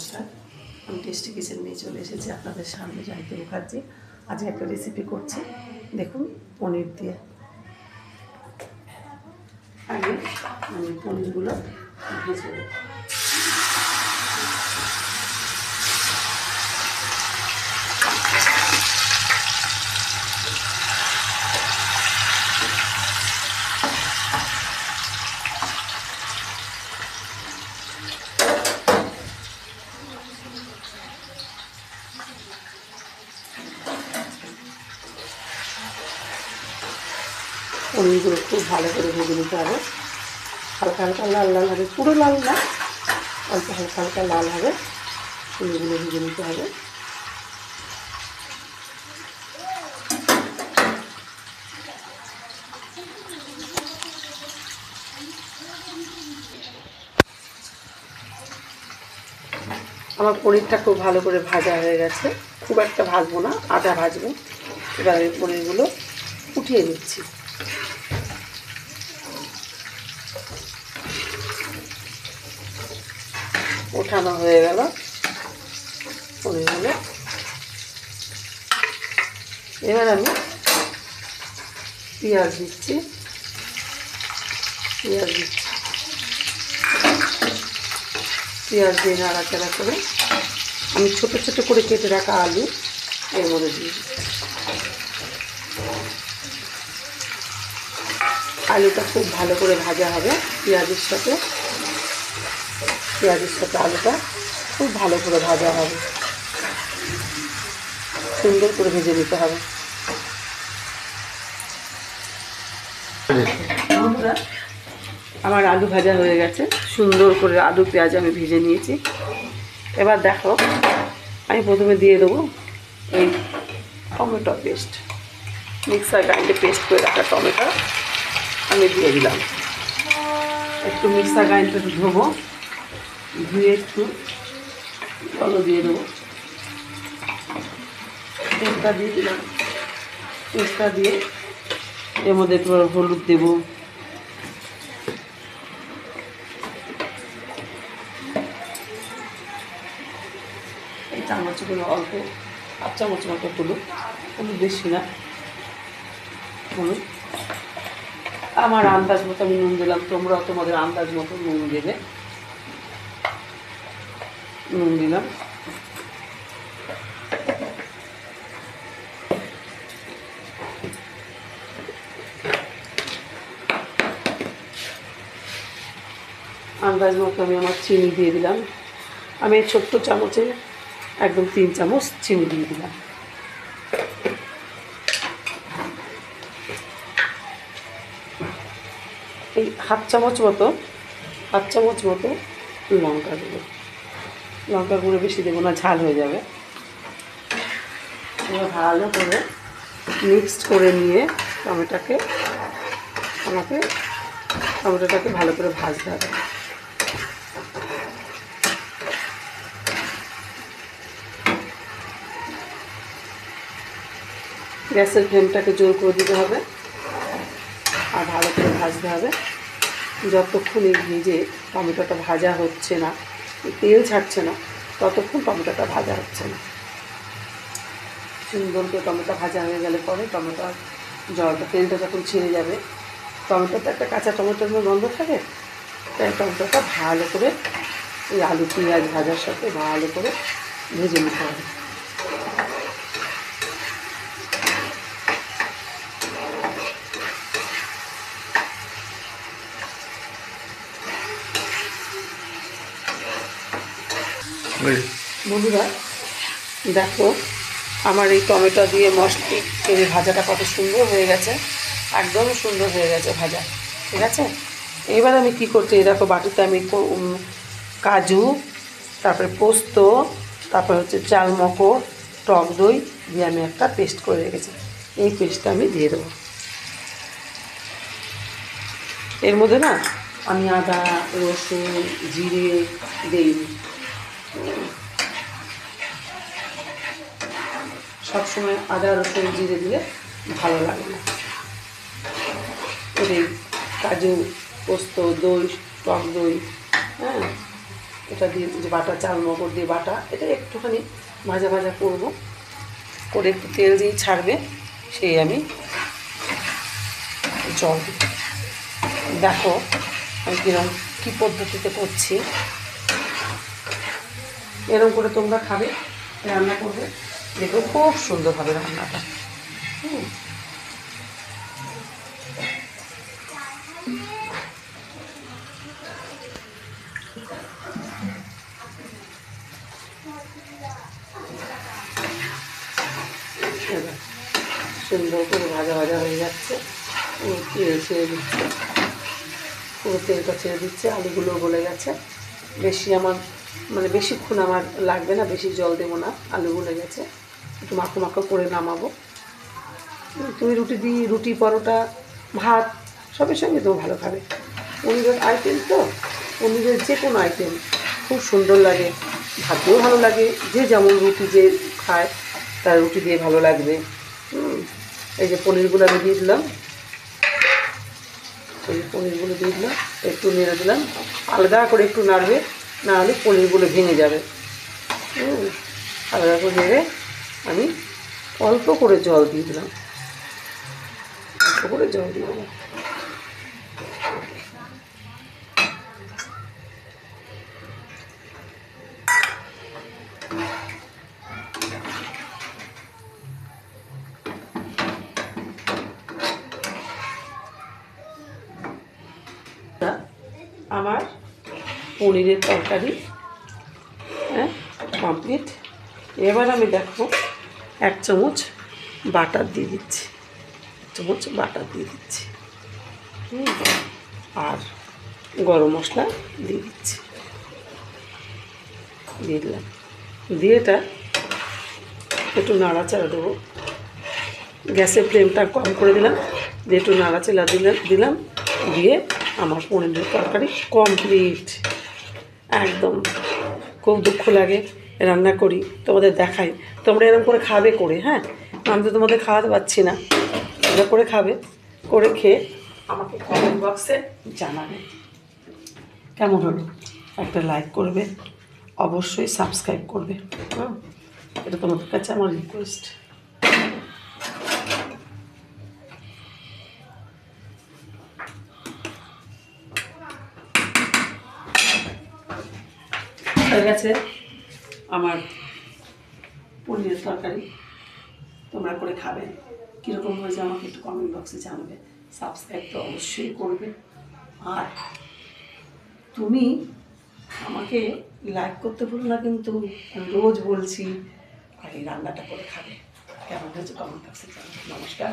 নমস্কার, আমি tasty kitchen নিয়ে চলে এসেছি আপনাদের সামনে। জাহিদা মুখার্জি আজকে একটা রেসিপি করছি, দেখুন পনির দিয়ে। আগে আমি পনিরগুলো ভেজে নেব। পনিরগুলো খুব ভালো করে ভেজে নিতে হবে, হালকা হালকা লাল লাল হবে, পুরো লাল না, অল্প হালকা হালকা লাল হবে। পনিরগুলো ভেজে নিতে হবে। আমার পনিরটা খুব ভালো করে ভাজা হয়ে গেছে, খুব একটা ভাজবো না, আধা ভাজবো। এবার আমি পনিরগুলো উঠিয়ে নিচ্ছি। ওঠানো হয়ে গেল পনিরগুলো। এবার আমি পেঁয়াজ দিচ্ছি। পেঁয়াজ দিয়ে নাড়াচাড়া করে আমি ছোটো ছোটো করে কেটে রাখা আলু এর মধ্যে দিই। আলুটা খুব ভালো করে ভাজা হবে পেঁয়াজের সাথে আলুটা খুব ভালো করে ভাজা হবে, সুন্দর করে ভেজে নিতে হবে। বন্ধুরা, আমার আলু ভাজা হয়ে গেছে, সুন্দর করে আলু পেঁয়াজ আমি ভেজে নিয়েছি। এবার দেখো, আমি প্রথমে দিয়ে দেবো এই টমেটো পেস্ট, মিক্সার গ্রাইন্ডে পেস্ট করে রাখা টমেটো আমি দিয়ে দিলাম। একটু মিক্সার গ্রাইন্ডটা ধোবো, ধুয়ে একটু জল দিয়ে দেবো। পেস্টটা দিয়ে দিলাম। পেস্টটা দিয়ে এর মধ্যে একটু হলুদ দেবো, এই চামচগুলো অল্প, 5 চামচ মতো হলুদ বেশি না। হলুদ আমার আন্দাজ মতো আমি নুন দিলাম, তোমরাও তোমাদের আন্দাজ মতো নুন দেবে। নুন দিলাম। আন্দাজ মতো আমি আমার চিনি দিয়ে দিলাম। আমি এই ছোট্ট চামচে একদম 3 চামচ চিনি দিয়ে দিলাম। এই হাফ চামচ মতো লঙ্কা দেবো। লঙ্কা গুঁড়ো বেশি দেবো না, ঝাল হয়ে যাবে। এবার ভালো করে মিক্সড করে নিয়ে টমেটোটাকে ভালো করে ভাজতে হবে। গ্যাসের ফ্লেমটাকে জোর করে দিতে হবে আর ভালো করে ভাজতে হবে। যতক্ষণ এই ভেজে টমেটোটা ভাজা হচ্ছে না, তেল ছাড়ছে না, ততক্ষণ টমেটোটা ভাজা হচ্ছে না। সুন্দর করে টমেটো ভাজা হয়ে গেলে পরে টমেটোর জলটা, তেলটা যখন ছেড়ে যাবে, টমেটোতে একটা কাঁচা টমেটোর গন্ধ থাকে, তাই টমেটোটা ভালো করে ওই আলু পেঁয়াজ ভাজার সাথে ভালো করে ভেজে নিতে হবে। বন্ধুরা দেখো, আমার এই টমেটো দিয়ে মশলা এই ভাজাটা কত সুন্দর হয়ে গেছে, একদম সুন্দর হয়ে গেছে ভাজা। ঠিক আছে, এবার আমি কি করছি, এই দেখো বাটিতে আমি কাজু, তারপরে পোস্ত, তারপরে হচ্ছে চাল মগজ, টক দই দিয়ে আমি একটা পেস্ট করে রেখেছি। এই পেস্টটা আমি দিয়ে দেবো এর মধ্যে। না, আমি আদা রসুন জিরে দিইনি, সবসময় আদা রসুন জিরে দিলে ভালো লাগে না। এই কাজু পোস্ত দই টক দই, হ্যাঁ, এটা দিয়ে যে বাটা, চাল মগর দিয়ে বাটা, এটা একটুখানি ভাজা ভাজা করবো, করে একটু তেল দিয়ে ছাড়বে, সেই আমি জল দিই। দেখো আমি কীরকম কী পদ্ধতিতে করছি। এরকম করে তোমরা খাবে, রান্না করবে, দেখো খুব সুন্দর হবে রান্নাটা। সুন্দর করে ভাজা ভাজা হয়ে যাচ্ছে, তেল ছেড়ে দিচ্ছে, পুরো তেলটা ছেড়ে দিচ্ছে, আলুগুলো গলে গেছে। বেশি আমার মানে বেশিক্ষণ আমার লাগবে না, বেশি জল দেবো না, আলু গলে গেছে, একটু মাখো মাখো করে নামাবো। তুমি রুটি পরোটা ভাত সবের সঙ্গে তো ভালো খাবে। পনিরের আইটেম তো, পনিরের যে কোনো আইটেম খুব সুন্দর লাগে, ভাতেও ভালো লাগে, যে যেমন রুটি যে খায় তার রুটি দিয়ে ভালো লাগবে। এই যে পনিরগুলো আমি দিয়ে দিলাম, এই পনিরগুলো দিয়ে দিলাম, একটু নেড়ে দিলাম, আলাদা করে একটু নাড়বে, না হলে পনিরগুলো ভেঙে যাবে। আলাদা করে নেড়ে আমি অল্প করে জল দিয়ে দিলাম, অল্প করে জল দিয়ে দিলাম। আমার পনিরের তরকারি কমপ্লিট। এবার আমি দেখো 1 চামচ বাটার দিয়ে দিচ্ছি, 1 চামচ বাটার দিয়ে দিচ্ছি, আর গরম মশলা দিয়ে দিচ্ছি, দিয়ে দিলাম, দিয়ে এটা একটু নাড়াচাড়া দেবো। গ্যাসের ফ্লেমটা কম করে দিলাম, দিয়ে একটু নাড়াচাড়া দিলাম, দিয়ে আমার পনিরের তরকারি কমপ্লিট। একদম খুব দুঃখ লাগে রান্না করি, তোমাদের দেখাই, তোমরা এরকম করে খাবে করে। হ্যাঁ, আমি তো তোমাদের খাওয়াতে পারছি না, তোমরা করে খাবে, করে খেয়ে আমাকে কমেন্ট বক্সে জানাবে কেমন হলো। একটা লাইক করবে, অবশ্যই সাবস্ক্রাইব করবে। এটা তোমাদের কাছে আমার রিকোয়েস্ট। হয়ে গেছে আমার পনিরের তরকারি, তোমরা করে খাবে, কীরকম হয়েছে আমাকে একটু কমেন্ট বক্সে জানাবে, সাবস্ক্রাইব তো অবশ্যই করবে। আর তুমি আমাকে লাইক করতে ভুলো না, কিন্তু আমি রোজ বলছি, আর এই রান্নাটা করে খাবে, কেমন হয়েছে কমেন্ট বক্সে জানাবে। নমস্কার।